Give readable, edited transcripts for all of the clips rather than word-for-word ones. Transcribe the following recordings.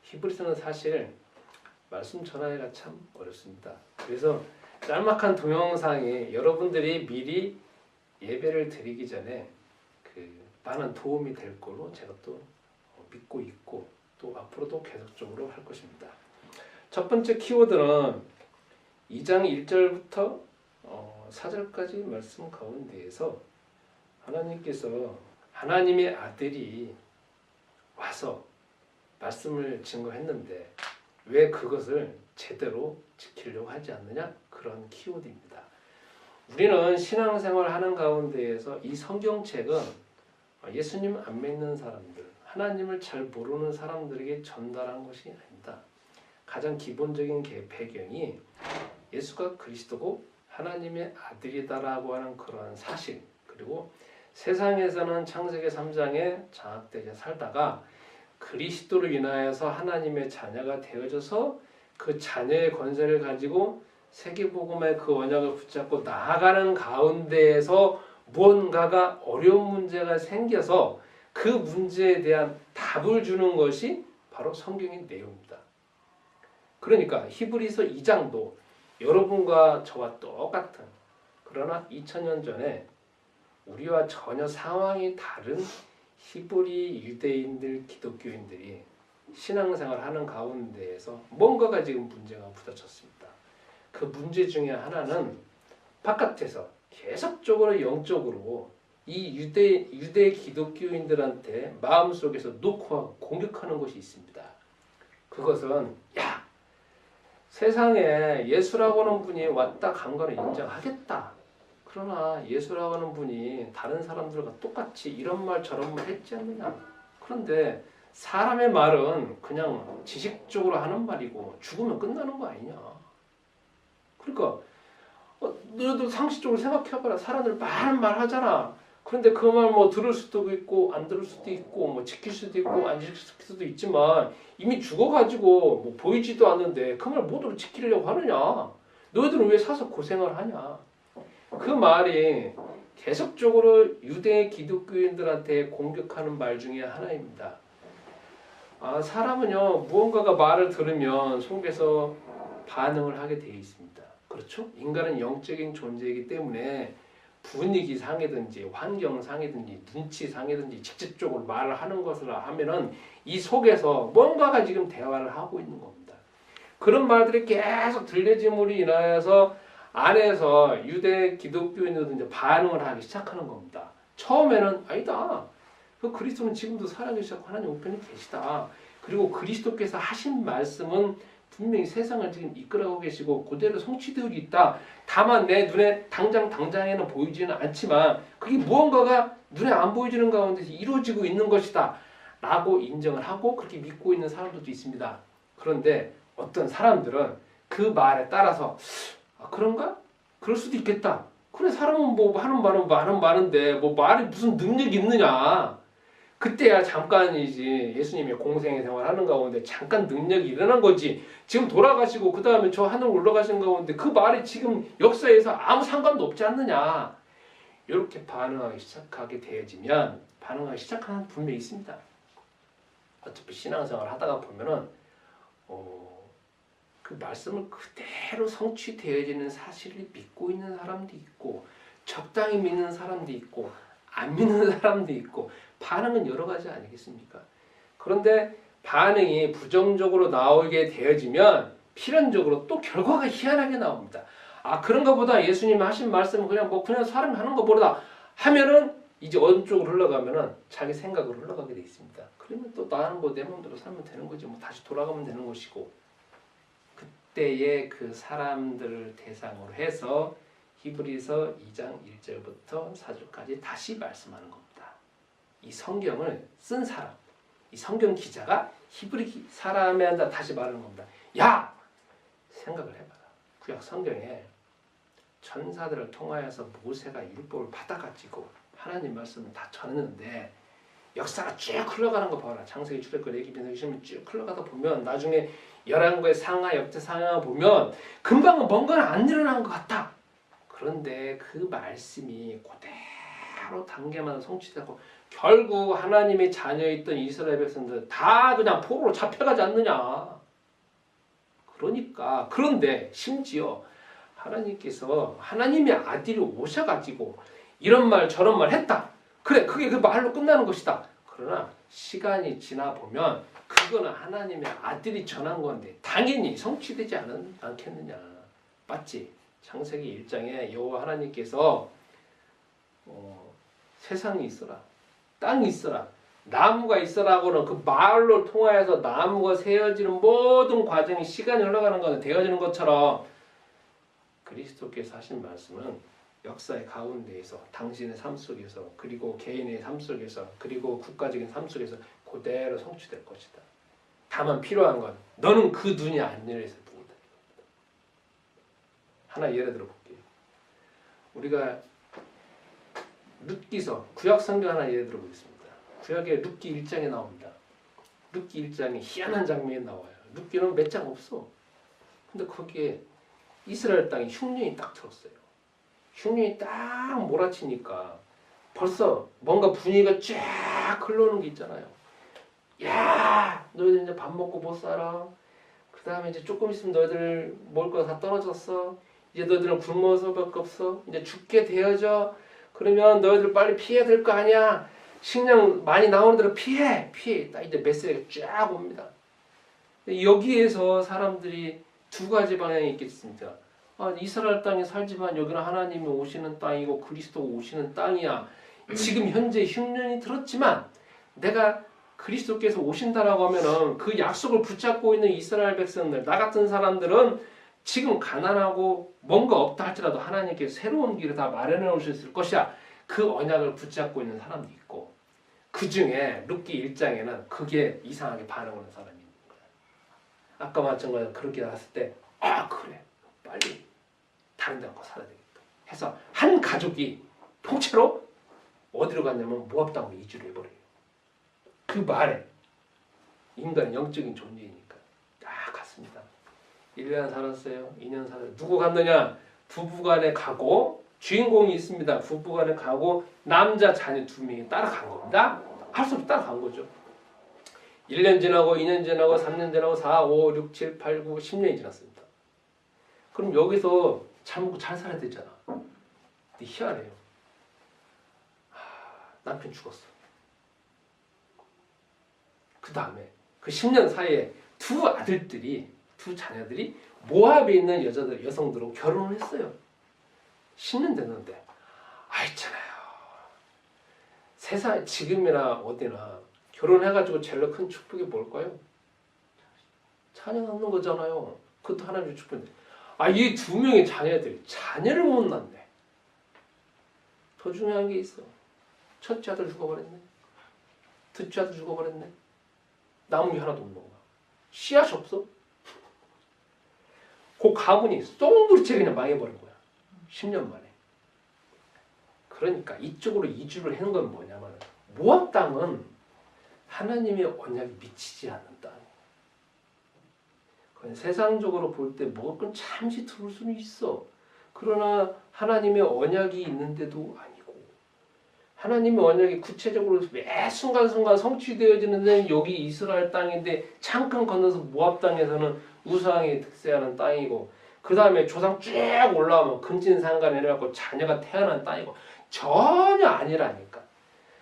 히브리서는 사실 말씀 전하기가 참 어렵습니다. 그래서 짤막한 동영상이 여러분들이 미리 예배를 드리기 전에 많은 도움이 될 걸로 제가 또 믿고 있고 또 앞으로도 계속적으로 할 것입니다. 첫 번째 키워드는 2장 1절부터 4절까지 말씀 가운데에서 하나님께서 하나님의 아들이 와서 말씀을 증거했는데 왜 그것을 제대로 지키려고 하지 않느냐? 그런 키워드입니다. 우리는 신앙생활 하는 가운데에서 이 성경책은 예수님 안 믿는 사람들, 하나님을 잘 모르는 사람들에게 전달한 것이 아닙니다. 가장 기본적인 배경이 예수가 그리스도고 하나님의 아들이다라고 하는 그러한 사실, 그리고 세상에서는 창세기 3장에 장악되게 살다가 그리스도로 인하여서 하나님의 자녀가 되어져서 그 자녀의 권세를 가지고 세계복음의 그 언약을 붙잡고 나아가는 가운데에서 무언가가 어려운 문제가 생겨서 그 문제에 대한 답을 주는 것이 바로 성경의 내용입니다. 그러니까 히브리서 2장도 여러분과 저와 똑같은, 그러나 2000년 전에 우리와 전혀 상황이 다른 히브리 유대인들, 기독교인들이 신앙생활 하는 가운데에서 뭔가가 지금 문제가 부딪혔습니다. 그 문제 중에 하나는 바깥에서 계속적으로 영적으로 이 유대 기독교인들한테 마음속에서 녹화하고 공격하는 것이 있습니다. 그것은 세상에 예수라고 하는 분이 왔다 간 거는 인정하겠다. 그러나 예수라고 하는 분이 다른 사람들과 똑같이 이런 말 저런 말 했지 않느냐. 그런데 사람의 말은 그냥 지식적으로 하는 말이고 죽으면 끝나는 거 아니냐. 그러니까 너희도 상식적으로 생각해봐라. 사람들 많은 말 하잖아. 그런데 그 말 들을 수도 있고 안 들을 수도 있고 지킬 수도 있고 안 지킬 수도 있지만 이미 죽어가지고 보이지도 않는데 그 말 모두를 지키려고 하느냐. 너희들은 왜 사서 고생을 하냐. 그 말이 계속적으로 유대 기독교인들한테 공격하는 말 중에 하나입니다. 사람은요, 무언가가 말을 들으면 속에서 반응을 하게 되어 있습니다. 그렇죠? 인간은 영적인 존재이기 때문에 분위기 상이든지 환경 상이든지 눈치 상이든지 직접적으로 말을 하는 것을 하면은 이 속에서 뭔가가 지금 대화를 하고 있는 겁니다. 그런 말들이 계속 들려짐으로 인하여서 안에서 유대 기독교인들도 이제 반응을 하기 시작하는 겁니다. 처음에는 아니다. 그 그리스도는 지금도 살아계시고 하나님 우편에 계시다. 그리고 그리스도께서 하신 말씀은 분명히 세상을 지금 이끌어가고 계시고 그대로 성취되고 있다. 다만 내 눈에 당장에는 보이지는 않지만 그게 무언가가 눈에 안 보여지는 가운데서 이루어지고 있는 것이다. 라고 인정을 하고 그렇게 믿고 있는 사람들도 있습니다. 그런데 어떤 사람들은 그 말에 따라서 그런가? 그럴 수도 있겠다. 그래 사람은 하는 말은 많은데 말이 무슨 능력이 있느냐. 그때야 잠깐이지 예수님이 공생의 생활하는 가운데 잠깐 능력이 일어난 거지. 지금 돌아가시고 그 다음에 저 하늘 올라가신 가운데 그 말이 지금 역사에서 아무 상관도 없지 않느냐. 이렇게 반응하기 시작하게 되어지면 반응하기 시작하는 분명히 있습니다. 어차피 신앙생활 하다가 보면은 그 말씀을 그대로 성취되어지는 사실을 믿고 있는 사람도 있고 적당히 믿는 사람도 있고 안 믿는 사람도 있고 반응은 여러 가지 아니겠습니까? 그런데 반응이 부정적으로 나오게 되어지면 필연적으로 또 결과가 희한하게 나옵니다. 그런가 보다 예수님이 하신 말씀은 그냥 사람이 하는 거보다 하면은 이제 어느 쪽으로 흘러가면은 자기 생각으로 흘러가게 돼 있습니다. 그러면 또 나는 내 마음대로 살면 되는 거지 다시 돌아가면 되는 것이고 그때의 그 사람들을 대상으로 해서 히브리서 2장 1절부터 4절까지 다시 말씀하는 겁니다. 이 성경을 쓴 사람, 이 성경 기자가 히브리 사람한테 다시 말하는 겁니다. 야! 생각을 해봐라. 구약 성경에 천사들을 통하여서 모세가 율법을 받아가지고 하나님 말씀을 다 전했는데 역사가 쭉 흘러가는 거 봐라. 창세기, 출애굽기, 레위기, 시면 쭉 흘러가다 보면 나중에 열왕기의 상하, 역대 상하 보면 금방은 뭔가는 안 일어난 것 같다. 그런데 그 말씀이 바로 단계마다 성취되고 결국 하나님의 자녀였던 이스라엘 백성들 다 그냥 포로로 잡혀가지 않느냐. 그러니까 그런데 심지어 하나님께서 하나님의 아들이 오셔가지고 이런 말 저런 말 했다. 그래 그게 그 말로 끝나는 것이다. 그러나 시간이 지나 보면 그거는 하나님의 아들이 전한 건데 당연히 성취되지 않겠느냐. 맞지? 창세기 1장에 여호와 하나님께서 세상이 있어라. 땅이 있어라. 나무가 있어라고는 그 말로 통하여서 나무가 세워지는 모든 과정이 시간이 흘러가는 것은 되어지는 것처럼 그리스도께서 하신 말씀은 역사의 가운데에서 당신의 삶 속에서 그리고 개인의 삶 속에서 그리고 국가적인 삶 속에서 그대로 성취될 것이다. 다만 필요한 건 너는 그 눈이 안 열려있을 뿐이다. 하나 예를 들어 볼게요. 우리가 룻기서 구약 성경 하나 예를 들어 보겠습니다. 구약의 룻기 1장에 나옵니다. 룻기 1장에 희한한 장면이 나와요. 룻기는 몇 장 없어. 근데 거기에 이스라엘 땅에 흉년이 딱 들었어요. 흉년이 딱 몰아치니까 벌써 뭔가 분위기가 쫙 흘러오는 게 있잖아요. 야, 너희들 이제 밥 먹고 못 살아. 그 다음에 이제 조금 있으면 너희들 먹을 거 다 떨어졌어. 이제 너희들은 굶어서밖에 없어. 이제 죽게 되어져. 그러면 너희들 빨리 피해야 될 거 아니야. 식량 많이 나오는 대로 피해. 딱 이제 메시지가 쫙 옵니다. 여기에서 사람들이 두 가지 방향이 있겠습니다. 이스라엘 땅에 살지만 여기는 하나님이 오시는 땅이고 그리스도가 오시는 땅이야. 지금 현재 흉년이 들었지만 내가 그리스도께서 오신다라고 하면은 그 약속을 붙잡고 있는 이스라엘 백성들, 나 같은 사람들은 지금 가난하고 뭔가 없다 할지라도 하나님께서 새로운 길을 다 마련해 오셨을 것이야. 그 언약을 붙잡고 있는 사람도 있고 그 중에 룻기 1장에는 그게 이상하게 반응하는 사람이 있는 거야. 아까 마찬가지로 그렇게 나왔을 때 그래 빨리 다른 데 가서 살아야 되겠다 해서 한 가족이 통째로 어디로 갔냐면 모압 땅으로 이주를 해버려요. 그 말에 인간은 영적인 존재이니까 딱 갔습니다. 1년 살았어요. 2년 살았어요. 누구 갔느냐? 부부간에 가고 주인공이 있습니다. 부부간에 가고 남자 자녀 2명이 따라간 겁니다. 할 수 없이 따라간 거죠. 1년 지나고 2년 지나고 3년 지나고 4, 5, 6, 7, 8, 9, 10년이 지났습니다. 그럼 여기서 잘 먹고 잘 살아야 되잖아. 근데 희한해요. 남편 죽었어. 그 다음에 그 10년 사이에 두 아들들이 두 자녀들이 모압에 있는 여성들하고 결혼을 했어요. 10년 됐는데 있잖아요. 세상 지금이나 어디나 결혼해가지고 제일 큰 축복이 뭘까요? 자녀 낳는 거잖아요. 그것도 하나님의 축복인데 이 2명의 자녀들이 자녀를 못 낳네. 더 중요한 게 있어. 첫째 아들 죽어버렸네. 둘째 아들 죽어버렸네. 남은 게 하나도 없는 거야. 씨앗이 없어. 그 가문이 똥부리째 그냥 망해버린 거야. 10년 만에. 그러니까 이쪽으로 이주를 한 건 뭐냐면 모압 땅은 하나님의 언약이 미치지 않는 땅. 세상적으로 볼 때 먹을 건 잠시 들을 수는 있어. 그러나 하나님의 언약이 있는데도 아니고 하나님의 언약이 구체적으로 매 순간순간 성취되어지는 데는 여기 이스라엘 땅인데 잠깐 건너서 모압 땅에서는 우상이 득세하는 땅이고 그 다음에 조상 쭉 올라오면 금진상간에 내려가고 자녀가 태어난 땅이고 전혀 아니라니까.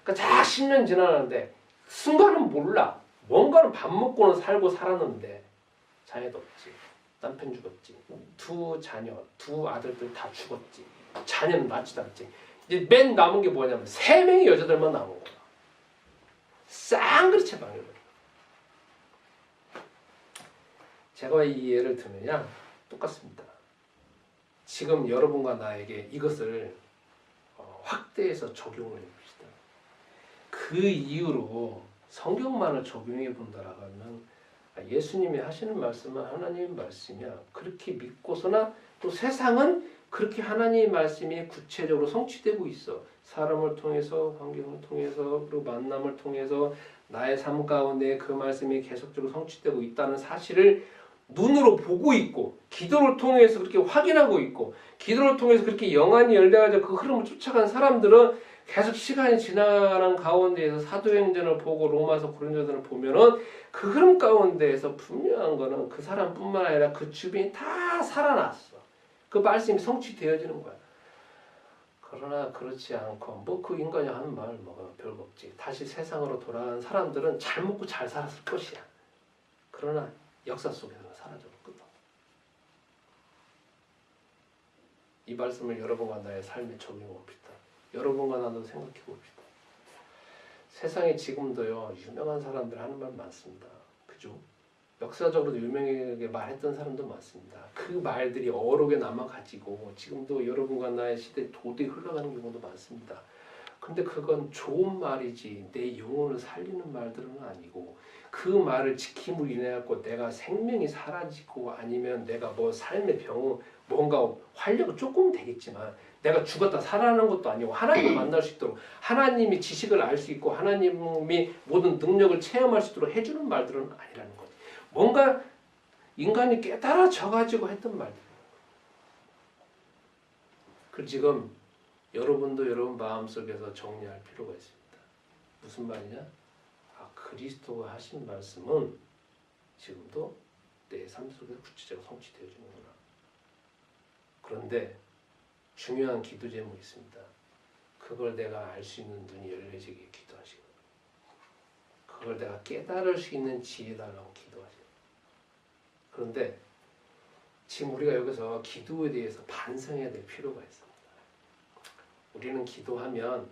그러니까 자 10년 지나는데 순간은 몰라. 뭔가는 밥 먹고는 살고 살았는데 자녀도 없지. 남편 죽었지. 두 자녀, 두 아들들 다 죽었지. 자녀는 낳지도 않지. 이제 맨 남은 게 뭐냐면 3명의 여자들만 남은 거야. 쌍그리 채방이거든. 제가 이 예를 들느냐? 똑같습니다. 지금 여러분과 나에게 이것을 확대해서 적용을 해봅시다. 그 이후로 성경만을 적용해 본다라고 하면 예수님이 하시는 말씀은 하나님의 말씀이야. 그렇게 믿고서나 또 세상은 그렇게 하나님의 말씀이 구체적으로 성취되고 있어. 사람을 통해서, 환경을 통해서, 그리고 만남을 통해서 나의 삶 가운데 그 말씀이 계속적으로 성취되고 있다는 사실을 눈으로 보고 있고 기도를 통해서 그렇게 확인하고 있고 기도를 통해서 그렇게 영안이 열려가지고 그 흐름을 쫓아간 사람들은 계속 시간이 지나가는 가운데에서 사도행전을 보고 로마서 고린도전을 보면은 그 흐름 가운데에서 분명한 거는 그 사람뿐만 아니라 그 주변이 다 살아났어. 그 말씀이 성취되어지는 거야. 그러나 그렇지 않고 뭐 그 인간이 하는 말 뭐 별거 없지. 다시 세상으로 돌아간 사람들은 잘 먹고 잘 살았을 것이야. 그러나 역사 속에서는 사라졌거든. 이 말씀을 여러분과 나의 삶에 적용해 봅시다. 여러분과 나도 생각해 봅시다. 세상에 지금도요 유명한 사람들 하는 말 많습니다. 그죠? 역사적으로도 유명하게 말했던 사람도 많습니다. 그 말들이 어록에 남아가지고 지금도 여러분과 나의 시대에 도저히 흘러가는 경우도 많습니다. 근데 그건 좋은 말이지 내 영혼을 살리는 말들은 아니고 그 말을 지킴으로 인해 갖고 내가 생명이 사라지고 아니면 내가 뭐 삶의 병 뭔가 활력은 조금 되겠지만 내가 죽었다 살아나는 것도 아니고 하나님을 만날 수 있도록 하나님이 지식을 알 수 있고 하나님이 모든 능력을 체험할 수 있도록 해주는 말들은 아니라는 거지. 뭔가 인간이 깨달아져 가지고 했던 말들. 그 지금 여러분도 여러분 마음속에서 정리할 필요가 있습니다. 무슨 말이냐? 아, 그리스도가 하신 말씀은 지금도 내 삶 속에서 구체적으로 성취되어지는구나. 그런데 중요한 기도 제목이 있습니다. 그걸 내가 알 수 있는 눈이 열려지게 기도하시고 그걸 내가 깨달을 수 있는 지혜 달라고 기도하시고 그런데 지금 우리가 여기서 기도에 대해서 반성해야 될 필요가 있습니다. 우리는 기도하면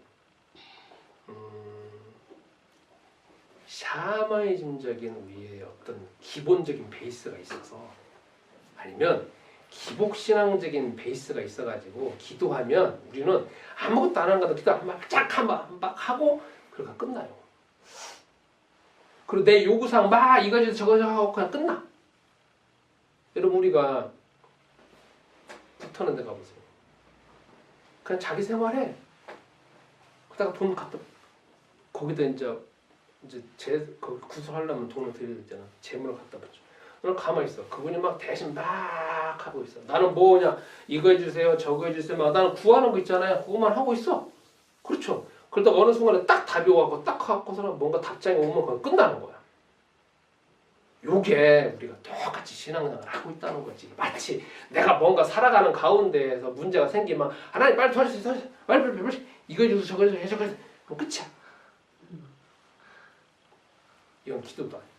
샤머니즘적인 우리의 어떤 기본적인 베이스가 있어서 아니면 기복신앙적인 베이스가 있어가지고 기도하면 우리는 아무것도 안 하는 것도 기도 막 하고 그러다 끝나요. 그리고 내 요구사항 막 이거저거 저거 하고 그냥 끝나. 여러분 우리가 붙어는 데 가보세요. 그냥 자기 생활해. 그러다가 돈 갖다 거기다 이제 거기 구설하려면 돈을 드려야 되잖아. 재물을 갖다 받죠. 너는 가만히 있어. 그분이 막 대신 막 하고 있어. 나는 뭐냐 이거 해주세요 저거 해주세요 막 나는 구하는 거 있잖아요. 그것만 하고 있어. 그렇죠. 그러다가 어느 순간에 딱 답이 오고 딱 하고서는 뭔가 답장이 오면 그건 끝나는 거야. 요게 우리가 똑같이 신앙생활을 하고 있다는 거지. 마치 내가 뭔가 살아가는 가운데에서 문제가 생기면 하나님 빨리 도와주세요. 빨리 이거 해주세요 저거 해주세요 저거 해주세요. 그럼 끝이야. 이건 기도도 아니야.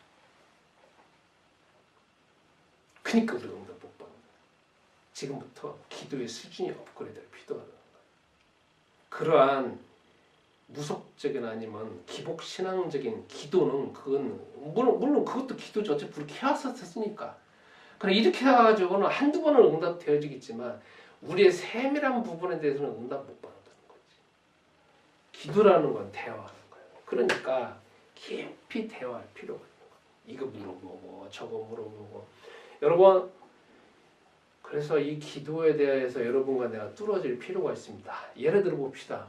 그러니까 우리가 응답 못 받는 거야. 지금부터 기도의 수준이 업그레이드를 필요하다는 거야. 그러한 무속적인 아니면 기복신앙적인 기도는 그건 물론 그것도 기도죠. 어차피 그렇게 해왔었으니까. 그래 이렇게 해가지고는 한두 번은 응답되어지겠지만 우리의 세밀한 부분에 대해서는 응답 못 받는다는 거지. 기도라는 건 대화하는 거예요. 그러니까 깊이 대화할 필요가 있는 거예요. 이거 물어보고 저거 물어보고 여러분 그래서 이 기도에 대해서 여러분과 내가 뚫어질 필요가 있습니다. 예를 들어 봅시다.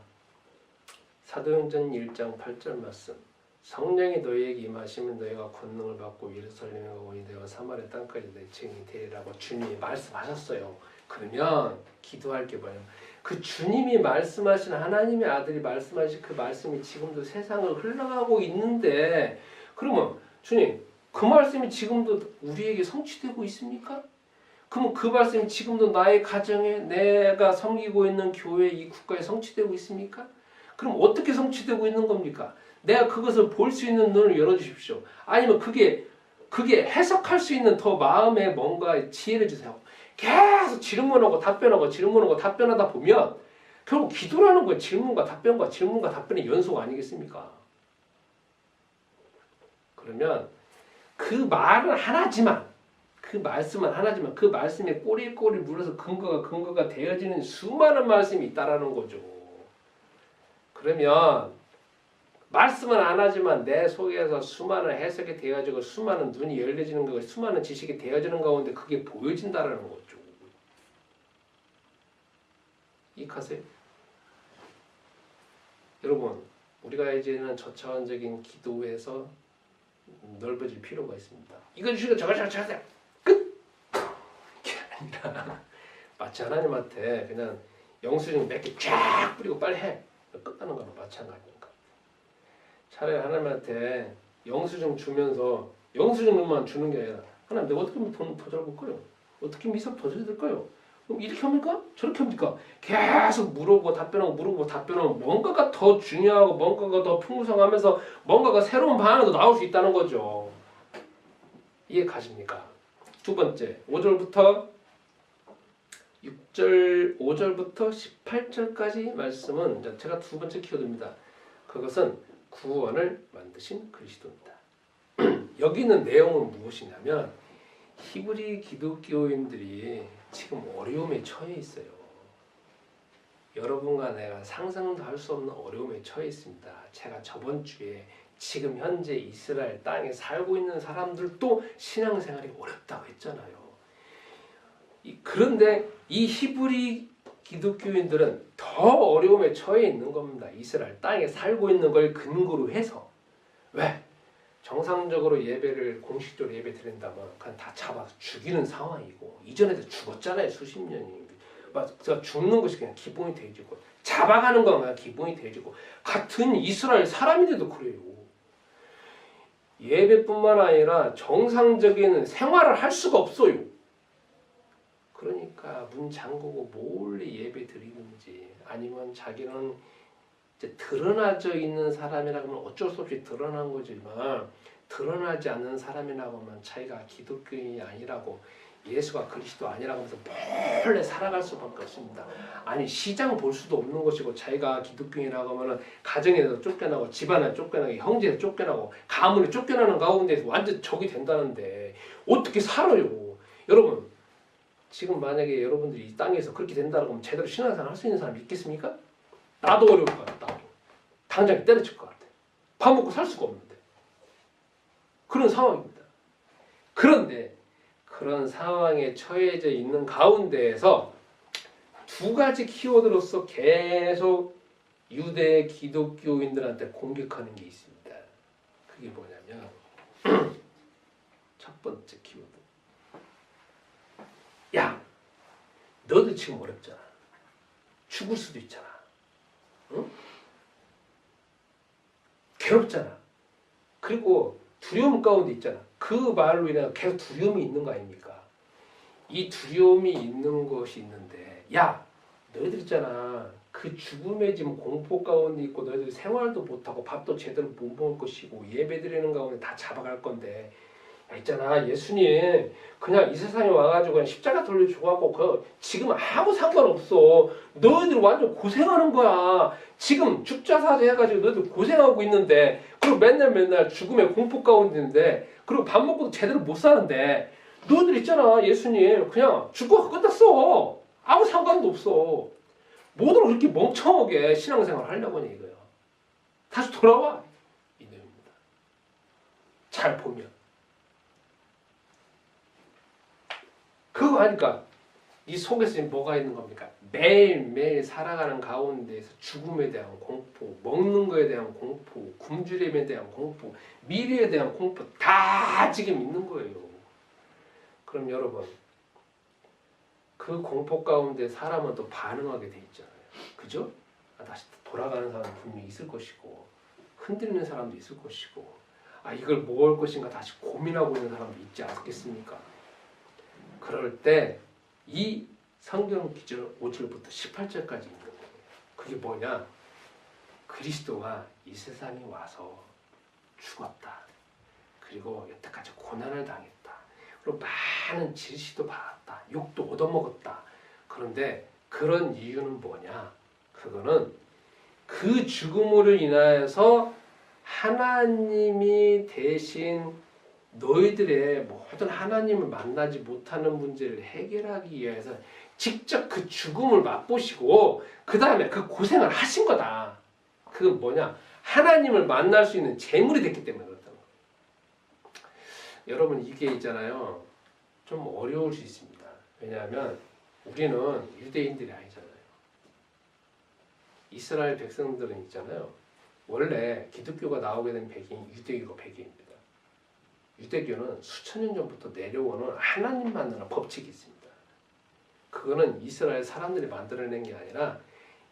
사도행전 1장 8절 말씀 성령이 너희에게 임하시면 너희가 권능을 받고 예루살렘에 가고 유대와 사마리아 땅까지 내 증인이 되리라고 주님이 말씀하셨어요. 그러면 기도할 게 뭐예요? 그 주님이 말씀하신 하나님의 아들이 말씀하신 그 말씀이 지금도 세상을 흘러가고 있는데 그러면 주님 그 말씀이 지금도 우리에게 성취되고 있습니까? 그럼 그 말씀이 지금도 나의 가정에 내가 섬기고 있는 교회 이 국가에 성취되고 있습니까? 그럼 어떻게 성취되고 있는 겁니까? 내가 그것을 볼 수 있는 눈을 열어주십시오. 아니면 그게 해석할 수 있는 더 마음에 뭔가 지혜를 주세요. 계속 질문하고 답변하다 보면 결국 기도라는 건 질문과 답변의 연속 아니겠습니까? 그러면 그 말은 하나지만 그 말씀은 하나지만 그 말씀에 꼬리꼬리 물어서 근거가 되어지는 수많은 말씀이 있다라는 거죠. 그러면 말씀은 안 하지만 내 속에서 수많은 해석이 되어지고 수많은 눈이 열려지는 거, 수많은 지식이 되어지는 가운데 그게 보여진다라는 거죠. 이해하세요? 여러분, 우리가 이제는 저차원적인 기도에서 넓어질 필요가 있습니다. 이거 주시고 저거 하세요. 끝! 이게 아니라 마치 하나님한테 그냥 영수증 몇 개 쫙 뿌리고 빨리 해. 끝나는 거나 마찬가지니까. 차라리 하나님한테 영수증 주면서 영수증만 주는 게 아니라 하나님 내가 어떻게 하면 돈 더 잘 벌까요? 어떻게 하면 이삭 더 잘 될까요? 그럼 이렇게 합니까? 저렇게 합니까? 계속 물어보고 답변하고 뭔가가 더 중요하고 뭔가가 더 풍성하면서 뭔가가 새로운 방안도 나올 수 있다는 거죠. 이해 가십니까? 두 번째 5절부터 6절 5절부터 18절까지 말씀은 제가 두 번째 키워드입니다. 그것은 구원을 만드신 그리스도입니다. 여기 있는 내용은 무엇이냐면 히브리 기독교인들이 지금 어려움에 처해 있어요. 여러분과 내가 상상도 할 수 없는 어려움에 처해 있습니다. 제가 저번 주에 지금 현재 이스라엘 땅에 살고 있는 사람들도 신앙생활이 어렵다고 했잖아요. 그런데 이 히브리 기독교인들은 더 어려움에 처해 있는 겁니다. 이스라엘 땅에 살고 있는 걸 근거로 해서. 왜? 정상적으로 예배를 공식적으로 예배 드린다면 그냥 다 잡아서 죽이는 상황이고 이전에도 죽었잖아요. 수십 년이. 죽는 것이 그냥 기본이 되어지고 잡아가는 건 그냥 기본이 되어지고 같은 이스라엘 사람인데도 그래요. 예배뿐만 아니라 정상적인 생활을 할 수가 없어요. 그러니까 문 잠그고 몰래 예배 드리는지 아니면 자기는 이제 드러나져 있는 사람이라고 하면 어쩔 수 없이 드러난 거지만 드러나지 않는 사람이라고 하면 자기가 기독교인이 아니라고 예수가 그리스도 아니라고 하면서 몰래 살아갈 수밖에 없습니다. 아니 시장 볼 수도 없는 것이고 자기가 기독교인이라고 하면 가정에서 쫓겨나고 집안에 쫓겨나고 형제에서 쫓겨나고 가문에 쫓겨나는 가운데서 완전 적이 된다는데 어떻게 살아요? 여러분 지금 만약에 여러분들이 이 땅에서 그렇게 된다고 하면 제대로 신앙생활 할 수 있는 사람이 있겠습니까? 나도 어려울 것 같아. 나도. 당장 때려칠 것 같아. 밥 먹고 살 수가 없는데. 그런 상황입니다. 그런데 그런 상황에 처해져 있는 가운데에서 두 가지 키워드로서 계속 유대 기독교인들한테 공격하는 게 있습니다. 그게 뭐냐면 첫 번째 키워드. 야, 너도 지금 어렵잖아. 죽을 수도 있잖아. 응? 괴롭잖아. 그리고 두려움 가운데 있잖아. 그 말로 인해 계속 두려움이 있는 거 아닙니까? 이 두려움이 있는 것이 있는데 야 너희들 있잖아. 그 죽음의 지금 공포 가운데 있고 너희들 생활도 못하고 밥도 제대로 못 먹을 것이고 예배드리는 가운데 다 잡아갈 건데 야, 있잖아 예수님 그냥 이 세상에 와가지고 그냥 십자가 돌려주고 지금 아무 상관없어. 너희들 완전 고생하는 거야. 지금 죽자사자 해가지고 너희들 고생하고 있는데 그리고 맨날 죽음의 공포 가운데 있는데 그리고 밥 먹고도 제대로 못 사는데 너희들 있잖아 예수님 그냥 죽고 끝났어. 아무 상관도 없어. 뭐들 그렇게 멍청하게 신앙생활 하려고 하냐 이거야. 다시 돌아와 이 내용입니다. 잘 보면 그거 하니까 이 속에서 뭐가 있는 겁니까? 매일매일 살아가는 가운데에서 죽음에 대한 공포, 먹는 거에 대한 공포, 굶주림에 대한 공포, 미래에 대한 공포 다 지금 있는 거예요. 그럼 여러분 그 공포 가운데 사람은 또 반응하게 돼 있잖아요. 그죠? 다시 돌아가는 사람은 분명히 있을 것이고 흔들리는 사람도 있을 것이고 이걸 뭐 할 것인가 다시 고민하고 있는 사람도 있지 않겠습니까? 그럴 때 이 성경 기절 5절부터 18절까지 있는 거예요. 그게 뭐냐? 그리스도가 이 세상에 와서 죽었다. 그리고 여태까지 고난을 당했다. 그리고 많은 질시도 받았다. 욕도 얻어먹었다. 그런데 그런 이유는 뭐냐? 그거는 그 죽음으로 인하여서 하나님이 대신 너희들의 모든 하나님을 만나지 못하는 문제를 해결하기 위해서 직접 그 죽음을 맛보시고 그 다음에 그 고생을 하신 거다. 그건 뭐냐? 하나님을 만날 수 있는 제물이 됐기 때문에 그렇다고. 여러분 이게 있잖아요. 좀 어려울 수 있습니다. 왜냐하면 우리는 유대인들이 아니잖아요. 이스라엘 백성들은 있잖아요. 원래 기독교가 나오게 된 배경이 유대교가 배경입니다. 유대교는 수천 년 전부터 내려오는 하나님 만나는 법칙이 있습니다. 그거는 이스라엘 사람들이 만들어낸 게 아니라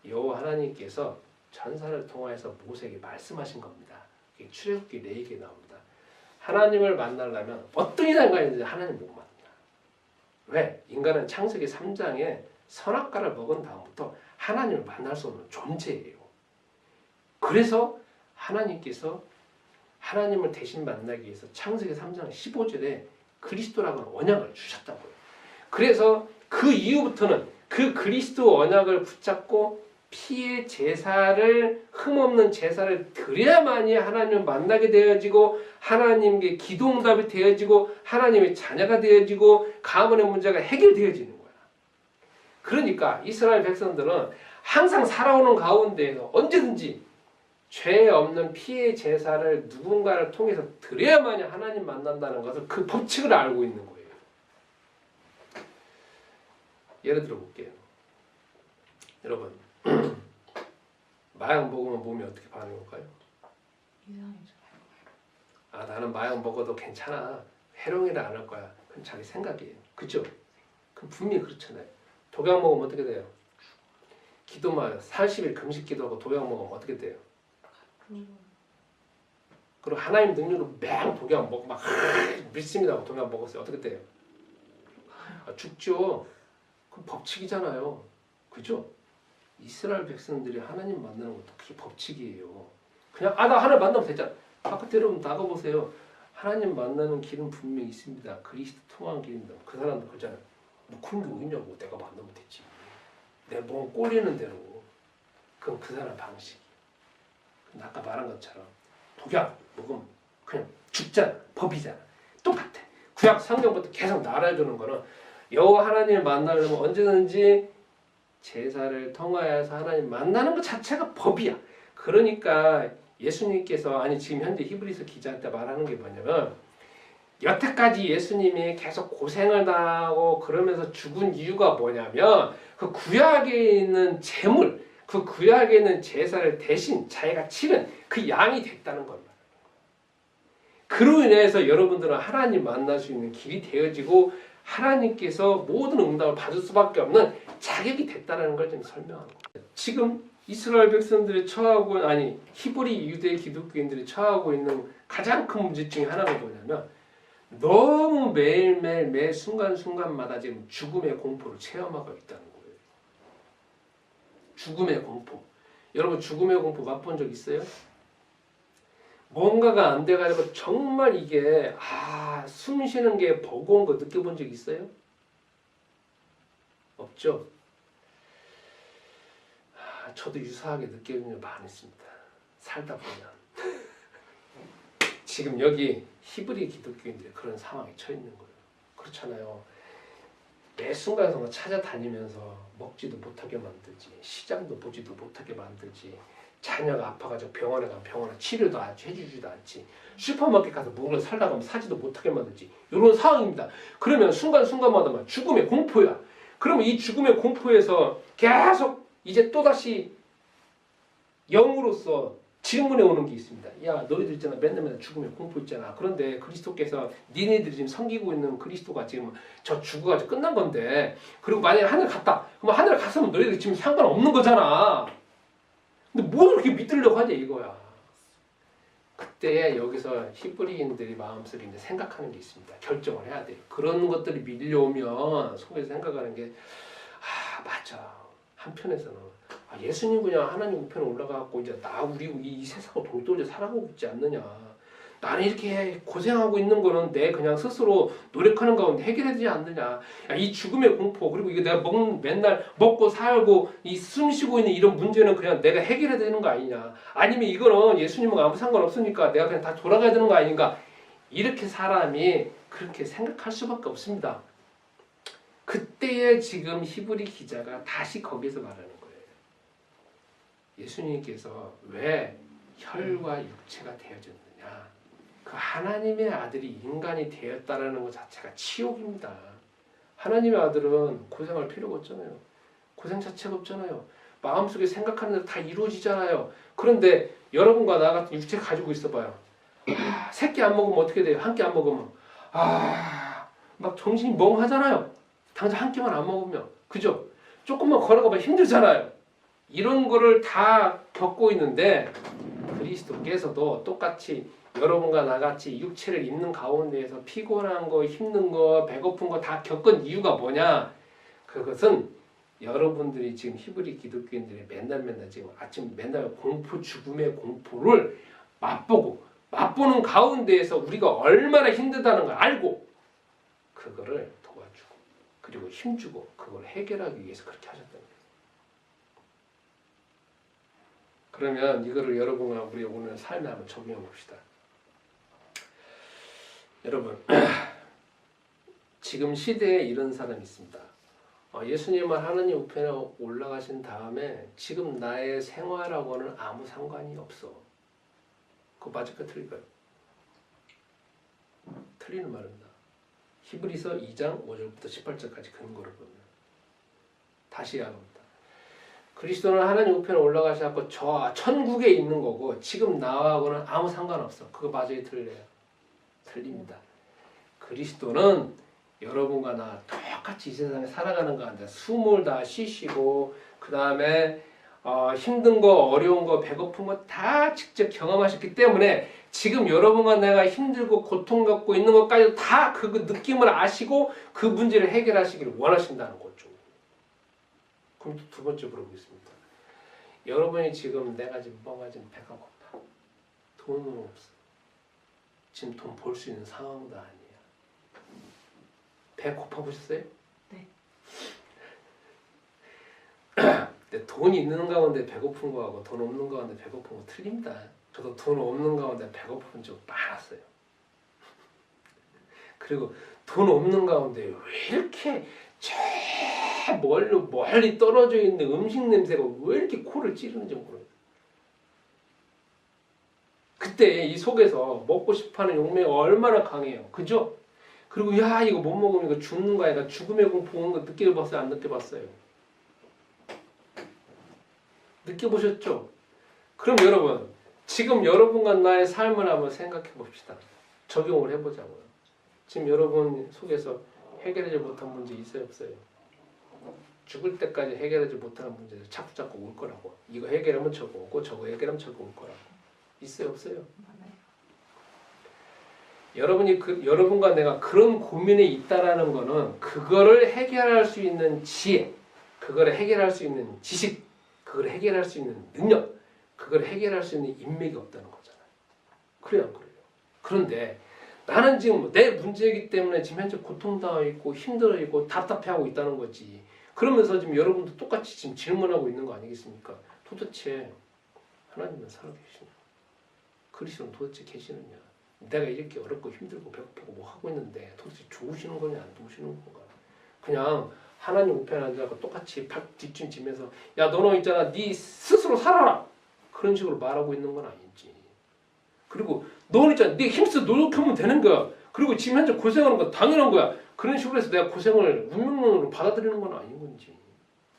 여호와 하나님께서 전사를 통하여서 모세에게 말씀하신 겁니다. 이게 출애굽기 레위기에 나옵니다. 하나님을 만나려면 어떤 인간이든지 하나님 못 만나. 왜? 인간은 창세기 3장에 선악과를 먹은 다음부터 하나님을 만날 수 없는 존재예요. 그래서 하나님께서 하나님을 대신 만나기 위해서 창세기 3장 15절에 그리스도라고 하는 언약을 주셨다고요. 그래서 그 이후부터는 그 그리스도 언약을 붙잡고 피의 제사를, 흠없는 제사를 드려야만이 하나님을 만나게 되어지고 하나님께 기도응답이 되어지고 하나님의 자녀가 되어지고 가문의 문제가 해결되어지는 거야. 그러니까 이스라엘 백성들은 항상 살아오는 가운데에서 언제든지 죄 없는 피의 제사를 누군가를 통해서 드려야만이 하나님 만난다는 것을 그 법칙을 알고 있는 거예요. 예를 들어 볼게요. 여러분, 마약 먹으면 몸이 어떻게 반응이 올까요? 이상해져. 아, 나는 마약 먹어도 괜찮아. 해롱이라 안 할 거야. 그건 자기 생각이에요. 그죠? 그럼 분명히 그렇잖아요. 독약 먹으면 어떻게 돼요? 기도만 40일 금식 기도하고 독약 먹으면 어떻게 돼요? 그리고 하나님 능력으로 맹 독약 먹고 막 믿습니다 하고 독약 먹었어요. 어떻게 돼요? 아, 죽죠. 그건 법칙이잖아요. 그죠? 이스라엘 백성들이 하나님 만나는 것도 그게 법칙이에요. 그냥 나 하나님 만나면 되잖아. 바깥에 여러분 나가보세요. 하나님 만나는 길은 분명히 있습니다. 그리스도 통한 길입니다. 그 사람도 그러잖아요. 뭐 그런 게 어딨냐고. 내가 만나면 되지. 내 몸 꼴리는 대로. 그건 그 사람 방식. 아까 말한 것처럼 독약 먹으면 그냥 죽잖아. 법이잖아. 똑같아. 구약 성경부터 계속 나눠주는 거는 여호와 하나님을 만나려면 언제든지 제사를 통하여서 하나님 만나는 것 자체가 법이야. 그러니까 예수님께서 아니 지금 현재 히브리서 기자한테 말하는 게 뭐냐면 여태까지 예수님이 계속 고생을 당하고 그러면서 죽은 이유가 뭐냐면 그 구약에 있는 제물, 그 구약에 있는 제사를 대신 자기가 치른 그 양이 됐다는 겁니다. 그로 인해서 여러분들은 하나님 만날 수 있는 길이 되어지고 하나님께서 모든 응답을 받을 수밖에 없는 자격이 됐다는 걸 좀 설명하는 거예요. 지금 이스라엘 백성들이 처하고 아니 히브리 유대 기독교인들이 처하고 있는 가장 큰 문제 중에 하나가 뭐냐면 너무 매일매일 매 순간순간마다 지금 죽음의 공포를 체험하고 있다는 거예요. 죽음의 공포. 여러분 죽음의 공포 맛본 적 있어요? 뭔가가 안 돼가지고 정말 이게 숨 쉬는 게 버거운 거 느껴본 적 있어요? 없죠? 저도 유사하게 느껴본 적 많이 있습니다. 살다 보면. 지금 여기 히브리 기독교인들이 그런 상황에 처해 있는 거예요. 그렇잖아요. 매 순간순간 찾아다니면서 먹지도 못하게 만들지, 시장도 보지도 못하게 만들지, 자녀가 아파가지고 병원에 가면 병원에 치료도 해주지도 않지, 슈퍼마켓 가서 뭔가를 살려고 하면 사지도 못하게 만들지, 이런 상황입니다. 그러면 순간순간마다 죽음의 공포야. 그러면 이 죽음의 공포에서 계속 이제 또다시 영으로서 질문해 오는 게 있습니다. 야, 너희들 있잖아. 맨날 죽음의 공포 있잖아. 그런데 그리스도께서 니네들이 지금 섬기고 있는 그리스도가 지금 저 죽어가지고 끝난 건데, 그리고 만약에 하늘 갔다. 그럼 하늘 갔으면 너희들 지금 상관없는 거잖아. 근데 뭘 그렇게 믿으려고 하냐 이거야. 그때 여기서 히브리인들이 마음속에 이제 생각하는 게 있습니다. 결정을 해야 돼요. 그런 것들이 밀려오면 속에서 생각하는 게 맞아. 한편에서는 예수님 그냥 하나님 우편에 올라가고 이제 우리 이 세상을 돌돌려 살아가고 있지 않느냐. 나는 이렇게 고생하고 있는 거는 내 그냥 스스로 노력하는 가운데 해결해야 되지 않느냐. 이 죽음의 공포, 그리고 이게 내가 맨날 먹고 살고 이 숨 쉬고 있는 이런 문제는 그냥 내가 해결해야 되는 거 아니냐. 아니면 이거는 예수님은 아무 상관없으니까 내가 그냥 다 돌아가야 되는 거 아닌가. 이렇게 사람이 그렇게 생각할 수밖에 없습니다. 그때에 지금 히브리 기자가 다시 거기서 말하는 거예요. 예수님께서 왜 혈과 육체가 되어졌느냐. 그 하나님의 아들이 인간이 되었다라는 것 자체가 치욕입니다. 하나님의 아들은 고생할 필요가 없잖아요. 고생 자체가 없잖아요. 마음속에 생각하는 대로 다 이루어지잖아요. 그런데 여러분과 나 같은 육체 가지고 있어봐요. 새끼 안 먹으면 어떻게 돼요? 한 끼 안 먹으면 막 정신이 멍하잖아요. 당장 한 끼만 안 먹으면. 그죠? 조금만 걸어가면 힘들잖아요. 이런 거를 다 겪고 있는데 그리스도께서도 똑같이 여러분과 나같이 육체를 입는 가운데에서 피곤한 거, 힘든 거, 배고픈 거 다 겪은 이유가 뭐냐? 그것은 여러분들이 지금 히브리 기독교인들이 맨날 지금 아침 맨날 공포, 죽음의 공포를 맛보는 가운데에서 우리가 얼마나 힘들다는 걸 알고 그거를 도와주고 그리고 힘주고 그걸 해결하기 위해서 그렇게 하셨다는 거예요. 그러면 이거를 여러분과 우리 오늘 삶에 한번 적용해 봅시다. 여러분, 지금 시대에 이런 사람이 있습니다. 예수님은 하느님 우편에 올라가신 다음에 지금 나의 생활하고는 아무 상관이 없어. 그거 맞을까 틀릴까요? 틀리는 말입니다. 히브리서 2장 5절부터 18절까지 근거를 보면 다시 합니다. 그리스도는 하나님 우편에 올라가셔서 저 천국에 있는 거고 지금 나하고는 아무 상관없어. 그거 맞아요? 틀려요? 틀립니다. 그리스도는 여러분과 나 똑같이 이 세상에 살아가는 가운데 숨을 다 쉬시고 그 다음에 힘든 거, 어려운 거, 배고픈 거 다 직접 경험하셨기 때문에 지금 여러분과 내가 힘들고 고통 갖고 있는 것까지 다 그 느낌을 아시고 그 문제를 해결하시기를 원하신다는 거죠. 그럼 또 두 번째 물어보겠습니다. 여러분이 지금 내가 지금 뭔가 지금 배가 고파. 돈은 없어. 지금 돈 벌 수 있는 상황도 아니야. 배 고파 보셨어요? 네. 근데 돈이 있는 가운데 배고픈 거하고 돈 없는 가운데 배고픈 거 틀립니다. 저도 돈 없는 가운데 배고픈 적 많았어요. 그리고 돈 없는 가운데 왜 이렇게 저 멀리 떨어져 있는 음식 냄새가 왜 이렇게 코를 찌르는지 모르겠어요. 그때 이 속에서 먹고 싶어하는 욕망이 얼마나 강해요. 그죠? 그리고 야 이거 못 먹으면 이거 죽는 거야. 그러니까 죽음의 공포 오는 거 느껴봤어요? 안 느껴봤어요? 느껴보셨죠? 그럼 여러분 지금 여러분과 나의 삶을 한번 생각해 봅시다. 적용을 해보자고요. 지금 여러분 속에서 해결하지 못한 문제 있어요? 없어요? 죽을 때까지 해결하지 못하는 문제들 자꾸 올 거라고. 이거 해결하면 저거 오고 저거 해결하면 저거 올 거라고. 있어요? 없어요? 많아요. 여러분과 내가 그런 고민에 있다라는 거는 그거를 해결할 수 있는 지혜, 그거를 해결할 수 있는 지식, 그걸 해결할 수 있는 능력, 그걸 해결할 수 있는 인맥이 없다는 거잖아요. 그래요, 안 그래요? 그런데 나는 지금 내 문제이기 때문에 지금 현재 고통당하고 있고 힘들어 있고 답답해하고 있다는 거지. 그러면서 지금 여러분도 똑같이 지금 질문하고 있는 거 아니겠습니까? 도대체 하나님은 살아계시냐? 그리스도는 도대체 계시느냐? 내가 이렇게 어렵고 힘들고 배고프고 뭐 하고 있는데 도대체 좋으시는 거냐 안 좋으시는 건가? 그냥 하나님 우편에 앉아서 똑같이 뒷짐 지면서 야 너는 있잖아 네 스스로 살아라 그런 식으로 말하고 있는 건 아니지. 그리고 너는 있잖아 네 힘써 노력하면 되는 거야. 그리고 지금 현재 고생하는 건 당연한 거야. 그런 식으로 해서 내가 고생을 운명론으로 받아들이는 건 아닌 건지.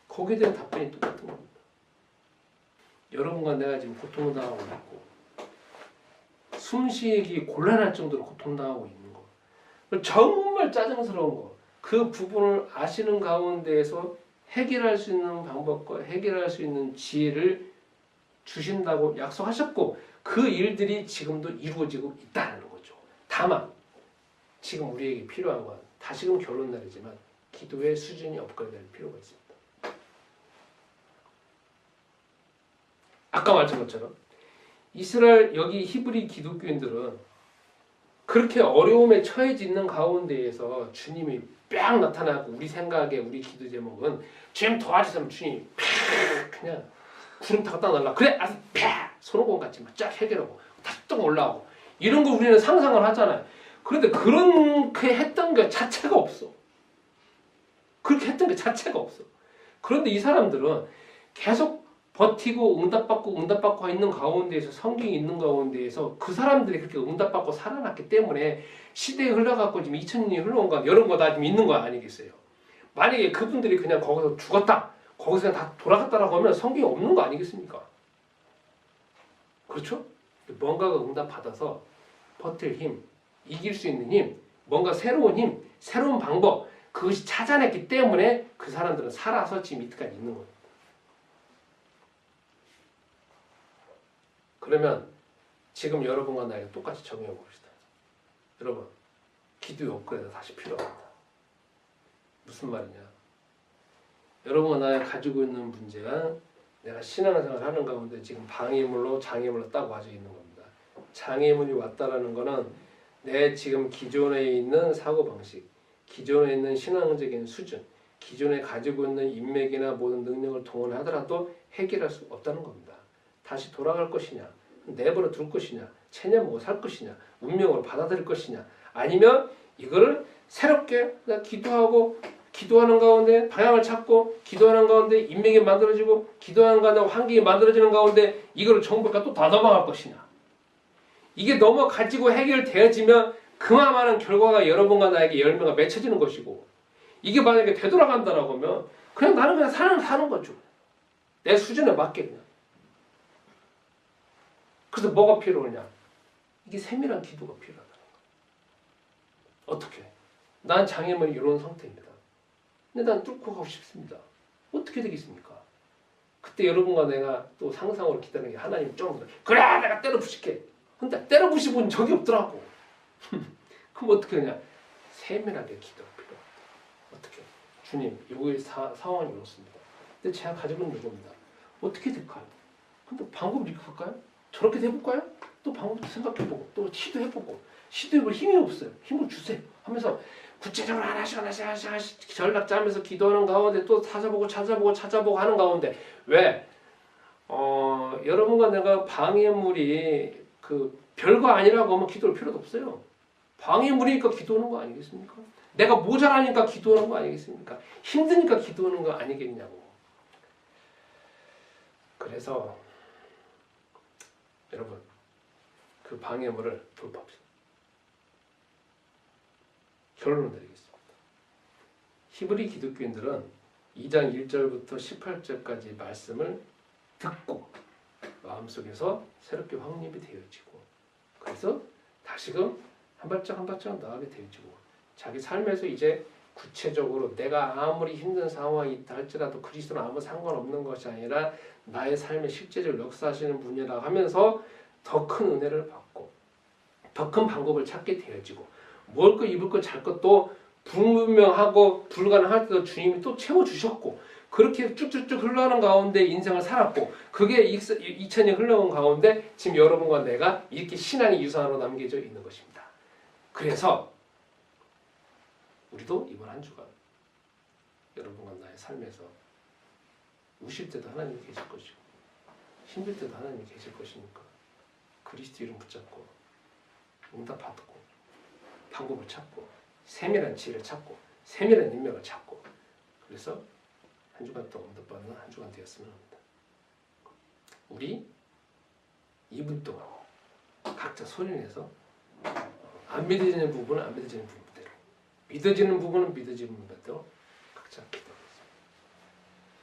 거기에 대한 답변이 똑같은 겁니다. 여러분과 내가 지금 고통을 당하고 있고 숨쉬기 곤란할 정도로 고통당하고 있는 거 정말 짜증스러운 거 그 부분을 아시는 가운데에서 해결할 수 있는 방법과 해결할 수 있는 지혜를 주신다고 약속하셨고 그 일들이 지금도 이루어지고 있다는 거죠. 다만 지금 우리에게 필요한 건 다시금 결론 내리지만 기도의 수준이 업그레이드될 필요가 있습니다. 아까 말씀한 것처럼 이스라엘 여기 히브리 기독교인들은 그렇게 어려움에 처해져 있는 가운데에서 주님이 뺑 나타나고 우리 생각에 우리 기도 제목은 주님 도와주세요. 주님 그냥 구름 타고 딱 날라 그래 알았어 손오공 같이 막 쫙 해결하고 다시 또 올라오고 이런 거 우리는 상상을 하잖아요. 그런데 그렇게 했던 게 자체가 없어. 그렇게 했던 게 자체가 없어. 그런데 이 사람들은 계속 버티고 응답받고 있는 가운데에서 성경이 있는 가운데에서 그 사람들이 그렇게 응답받고 살아났기 때문에 시대에 흘러갖고 지금 2000년이 흘러온 거 이런 거 다 지금 있는 거 아니겠어요? 만약에 그분들이 그냥 거기서 죽었다, 거기서 그냥 다 돌아갔다라고 하면 성경이 없는 거 아니겠습니까? 그렇죠? 뭔가가 응답받아서 버틸 힘, 이길 수 있는 힘, 뭔가 새로운 힘, 새로운 방법 그것이 찾아냈기 때문에 그 사람들은 살아서 지금 이때까지 있는 거예요. 그러면 지금 여러분과 나에게 똑같이 적용해 봅시다. 여러분, 기도의 업그레이드 다시 필요합니다. 무슨 말이냐? 여러분과 나가 가지고 있는 문제가 내가 신앙생활을 하는 가운데 지금 방해물로 장애물로 딱 와져 있는 겁니다. 장애물이 왔다라는 거는 내 지금 기존에 있는 사고방식, 기존에 있는 신앙적인 수준, 기존에 가지고 있는 인맥이나 모든 능력을 동원하더라도 해결할 수 없다는 겁니다. 다시 돌아갈 것이냐, 내버려 둘 것이냐, 체념하고 살 것이냐, 운명으로 받아들일 것이냐, 아니면 이거를 새롭게 기도하고 기도하는 가운데 방향을 찾고 기도하는 가운데 인맥이 만들어지고 기도하는 가운데 환경이 만들어지는 가운데 이거를 정부가 또 다 넘어갈 것이냐. 이게 넘어가지고 해결되어지면 그만한 결과가 여러분과 나에게 열매가 맺혀지는 것이고 이게 만약에 되돌아간다라고 하면 그냥 나는 그냥 사는 거죠. 내 수준에 맞게 그냥. 그래서 뭐가 필요하냐? 이게 세밀한 기도가 필요하다. 어떻게? 난 장애물이 이런 상태입니다. 근데 난 뚫고 가고 싶습니다. 어떻게 되겠습니까? 그때 여러분과 내가 또 상상으로 기다리는 게 하나님 좀 그래 내가 때려 부실게. 근데 때려 부시본 적이 없더라고. 그럼 어떻게 하냐? 세밀하게 기도가 필요합니다. 어떻게? 주님, 요의 상황이 이렇습니다. 근데 제가 가지고 있는 이겁니다. 어떻게 될까요? 근데 방법을 이렇게 할까요? 저렇게 해볼까요? 또 방법도 생각해보고 또 시도해보고 시도해볼 힘이 없어요. 힘을 주세요. 하면서 구체적으로 하나씩 전략 짜면서 기도하는 가운데 또 찾아보고 하는 가운데 왜? 여러분과 내가 방해물이 그 별거 아니라고 하면 기도할 필요도 없어요. 방해물이니까 기도하는 거 아니겠습니까? 내가 모자라니까 기도하는 거 아니겠습니까? 힘드니까 기도하는 거 아니겠냐고. 그래서 여러분 그 방해물을 돌파합시다. 결론을 내리겠습니다. 히브리 기독교인들은 2장 1절부터 18절까지 말씀을 듣고 마음속에서 새롭게 확립이 되어지고 그래서 다시금 한 발짝 한 발짝 나아가게 되어지고 자기 삶에서 이제 구체적으로 내가 아무리 힘든 상황이 있다 할지라도 그리스도는 아무 상관없는 것이 아니라 나의 삶에 실제적으로 역사하시는 분이라 하면서 더 큰 은혜를 받고 더 큰 방법을 찾게 되어지고 먹을 거 입을 거 잘 것도 불분명하고 불가능할 때도 주님이 또 채워주셨고 그렇게 쭉쭉쭉 흘러가는 가운데 인생을 살았고 그게 2000년 흘러온 가운데 지금 여러분과 내가 이렇게 신앙의 유산으로 남겨져 있는 것입니다. 그래서 우리도 이번 한 주간 여러분과 나의 삶에서 우실 때도 하나님이 계실 것이고 힘들 때도 하나님이 계실 것이니까 그리스도 이름 붙잡고 응답 받고 방법을 찾고 세밀한 지혜를 찾고 세밀한 인맥을 찾고 그래서 한 주간 동안 응답받는 한 주간 되었으면 합니다. 우리 2분 동안 각자 소리내서 안 믿어지는 부분은 안 믿어지는 부분대로 믿어지는 부분은 믿어지는 부분대로 각자 기도